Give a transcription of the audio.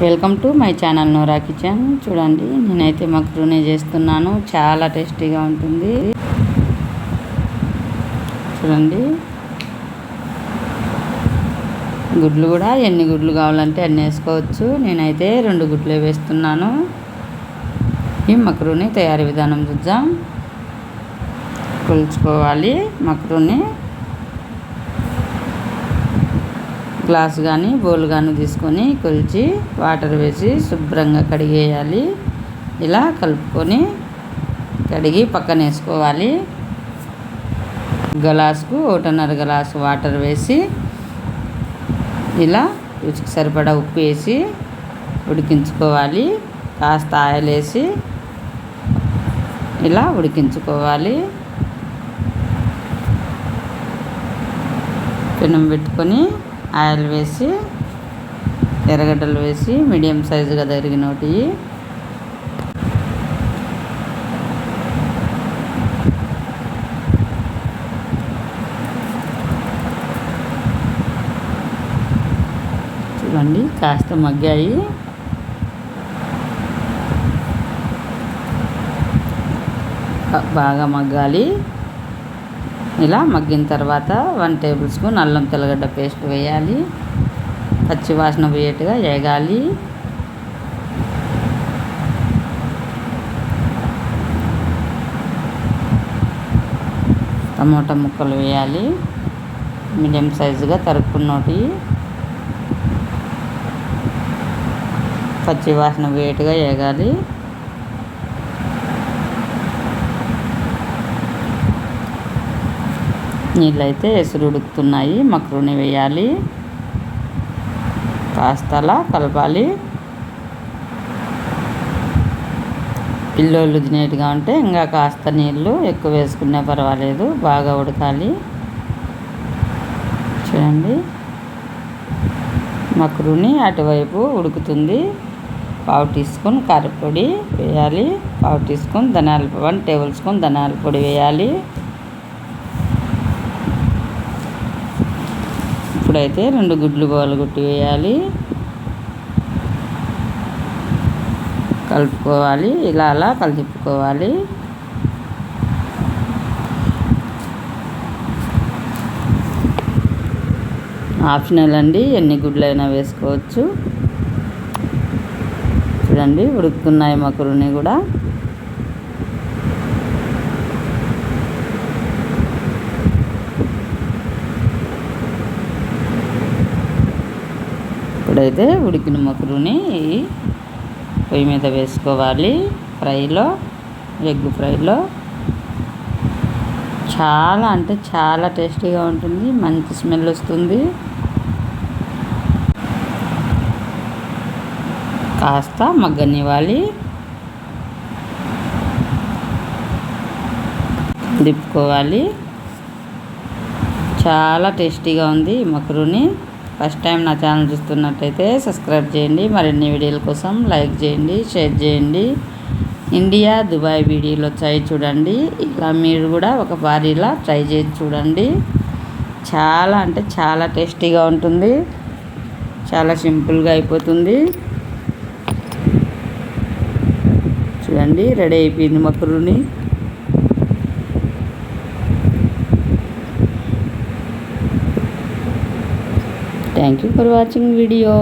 Welcome to my channel Nora kitchen. చూడండి, నేనైతే మక్రూనీ చేస్తున్నాను. చాలా టేస్టీగా ఉంటుంది. చూడండి, గుడ్లు కూడా ఎన్ని గుడ్లు కావాలంటే అన్ని వేసుకోవచ్చు. నేనైతే 2 గుడ్లే వేస్తున్నాను. ఈ మక్రూనీ తయారీ విధానం చూద్దాం. కొలుచుకోవాలి. మక్రూనీ గ్లాస్ కానీ బౌల్ కానీ తీసుకొని కొలిచి వాటర్ వేసి శుభ్రంగా కడిగేయాలి. ఇలా కలుపుకొని కడిగి పక్కన వేసుకోవాలి. గ్లాసుకు 1.5 గ్లాసు వాటర్ వేసి ఇలా రుచికి సరిపడా ఉప్పు వేసి ఉడికించుకోవాలి. కాస్త ఆయిల్ వేసి ఇలా ఉడికించుకోవాలి. పెనం పెట్టుకొని ఆయిల్ వేసి ఎర్రగడ్డలు వేసి మీడియం సైజుగా తరిగినోటి చూడండి, కాస్త మగ్గాయి. బాగా మగ్గాలి. ఇలా మగ్గిన తర్వాత 1 టేబుల్ స్పూన్ అల్లం తెల్లగడ్డ పేస్ట్ వేయాలి. పచ్చి వాసన పోయేట్టుగా వేగాలి. టమోటా ముక్కలు వేయాలి. మీడియం సైజుగా తరుక్కున్నోటి పచ్చి వాసన పోయేట్టుగా వేగాలి. నీళ్ళైతే ఎసురు ఉడుకుతున్నాయి. మక్రూనీ వేయాలి. కాస్త అలా కలపాలి. పిల్లోళ్ళు తినేట్టుగా ఉంటే ఇంకా కాస్త నీళ్ళు ఎక్కువ వేసుకునే పర్వాలేదు. బాగా ఉడకాలి. చూడండి, మక్రూనీ అటువైపు ఉడుకుతుంది. 1/2 టీ స్పూన్ కారపొడి వేయాలి. 1/2 టీ స్పూన్ 1 టేబుల్ స్పూన్ ధనియాల పొడి వేయాలి. ఇప్పుడైతే 2 గుడ్లు పగలగొట్టి వేయాలి. కలుపుకోవాలి. ఇలా అలా కలిపుకోవాలి. ఆప్షనల్ అండి, ఎన్ని గుడ్లైనా వేసుకోవచ్చు. చూడండి, ఉడుకుతున్నాయి మక్రూనీ కూడా. ఇప్పుడైతే ఉడికిన మక్రూనీ పొయ్యి మీద వేసుకోవాలి. ఫ్రైలో, ఎగ్ ఫ్రైలో చాలా అంటే చాలా టేస్టీగా ఉంటుంది. మంచి స్మెల్ వస్తుంది. కాస్త మగ్గనివ్వాలి. దిప్పుకోవాలి. చాలా టేస్టీగా ఉంది మక్రూనీ. ఫస్ట్ టైం నా ఛానల్ చూస్తున్నట్టయితే సబ్స్క్రైబ్ చేయండి. మరిన్ని వీడియోల కోసం లైక్ చేయండి, షేర్ చేయండి. ఇండియా, దుబాయ్ వీడియోలు వచ్చాయి చూడండి. ఇలా మీరు కూడా ఒకసారి ఇలా ట్రై చేసి చూడండి. చాలా అంటే చాలా టేస్టీగా ఉంటుంది. చాలా సింపుల్గా అయిపోతుంది. చూడండి, రెడీ అయిపోయింది మక్రూనీ. Thank you for watching video.